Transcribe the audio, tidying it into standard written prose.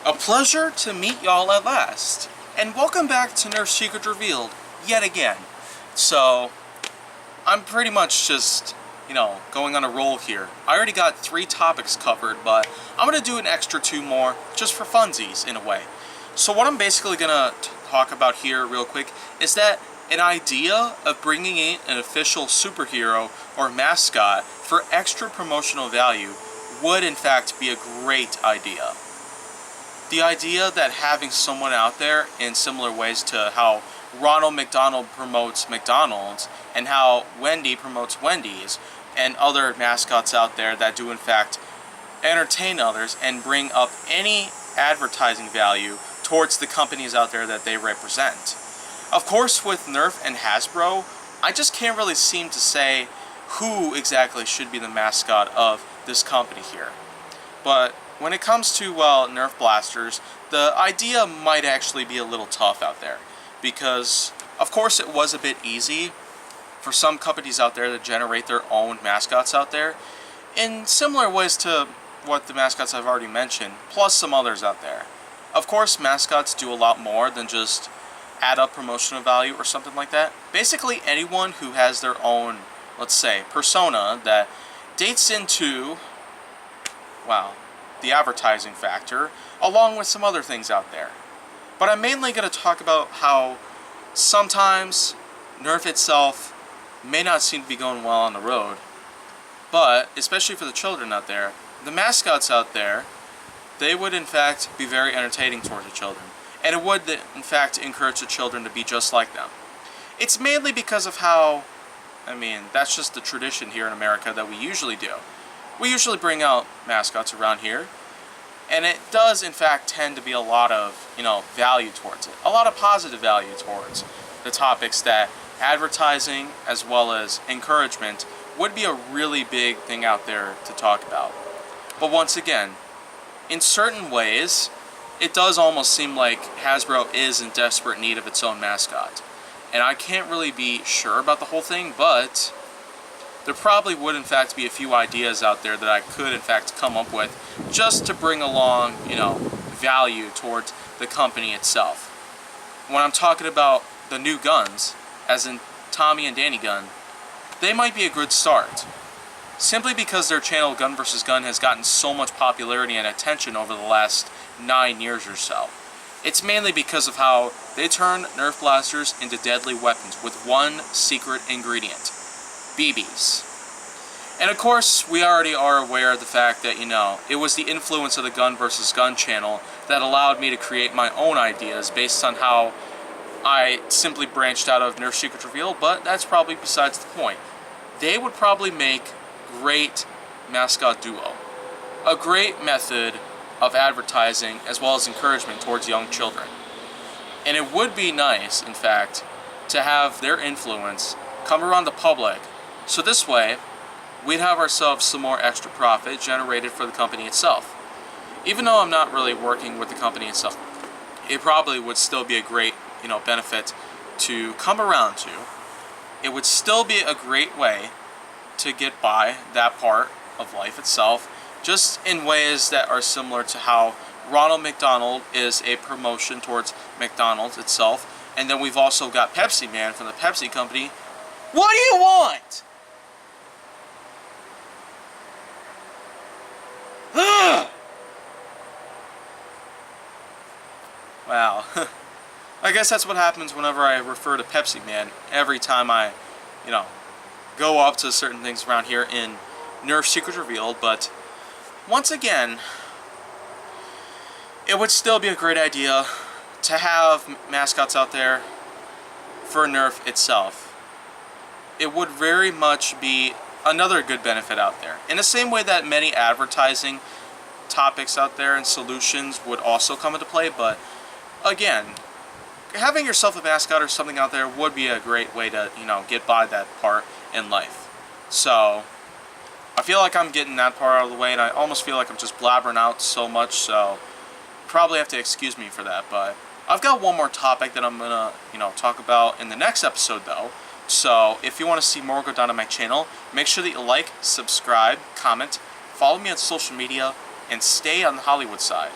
A pleasure to meet y'all at last, and welcome back to Nerf Secret Revealed, yet again. So, I'm pretty much just, going on a roll here. I already got 3 topics covered, but I'm going to do an extra 2 more, just for funsies, in a way. So what I'm basically going to talk about here real quick is that an idea of bringing in an official superhero or mascot for extra promotional value would in fact be a great idea. The idea that having someone out there in similar ways to how Ronald McDonald promotes McDonald's and how Wendy promotes Wendy's and other mascots out there that do in fact entertain others and bring up any advertising value towards the companies out there that they represent. Of course, with Nerf and Hasbro, I just can't really seem to say who exactly should be the mascot of this company here. But when it comes to, well, Nerf blasters, the idea might actually be a little tough out there. Because, of course, it was a bit easy for some companies out there to generate their own mascots out there in similar ways to what the mascots I've already mentioned, plus some others out there. Of course, mascots do a lot more than just add up promotional value or something like that. Basically, anyone who has their own, let's say, persona that dates into, well, the advertising factor, along with some other things out there. But I'm mainly going to talk about how sometimes Nerf itself may not seem to be going well on the road, but especially for the children out there, the mascots out there, they would in fact be very entertaining towards the children, and it would in fact encourage the children to be just like them. It's mainly because of how, that's just the tradition here in America that we usually do. We usually bring out mascots around here, and it does in fact tend to be a lot of, value towards it. A lot of positive value towards the topics that advertising as well as encouragement would be a really big thing out there to talk about. But once again, in certain ways, it does almost seem like Hasbro is in desperate need of its own mascot. And I can't really be sure about the whole thing, but there probably would in fact be a few ideas out there that I could in fact come up with just to bring along, value towards the company itself. When I'm talking about the new guns, as in Tommy and Danny Gun, they might be a good start. Simply because their channel Gun vs. Gun has gotten so much popularity and attention over the last 9 years or so. It's mainly because of how they turn Nerf blasters into deadly weapons with one secret ingredient: BBs. And of course, we already are aware of the fact that, it was the influence of the Gun vs. Gun channel that allowed me to create my own ideas based on how I simply branched out of Nerf Secret Revealed, but that's probably besides the point. They would probably make great mascot duo. A great method of advertising as well as encouragement towards young children. And it would be nice, in fact, to have their influence come around the public, so this way we'd have ourselves some more extra profit generated for the company itself. Even though I'm not really working with the company itself, it probably would still be a great, benefit to come around to. It would still be a great way to get by that part of life itself, just in ways that are similar to how Ronald McDonald is a promotion towards McDonald's itself, and then we've also got Pepsi Man from the Pepsi company. What do you want? Wow. I guess that's what happens whenever I refer to Pepsi Man every time I, go up to certain things around here in Nerf Secret Revealed, but once again, it would still be a great idea to have mascots out there for Nerf itself. It would very much be another good benefit out there. In the same way that many advertising topics out there and solutions would also come into play, but again, having yourself a mascot or something out there would be a great way to, get by that part in life. So, I feel like I'm getting that part out of the way, and I almost feel like I'm just blabbering out so much, so probably have to excuse me for that, but I've got one more topic that I'm gonna, talk about in the next episode though. So if you want to see more go down on my channel, make sure that you like, subscribe, comment, follow me on social media, and stay on the Hollywood side.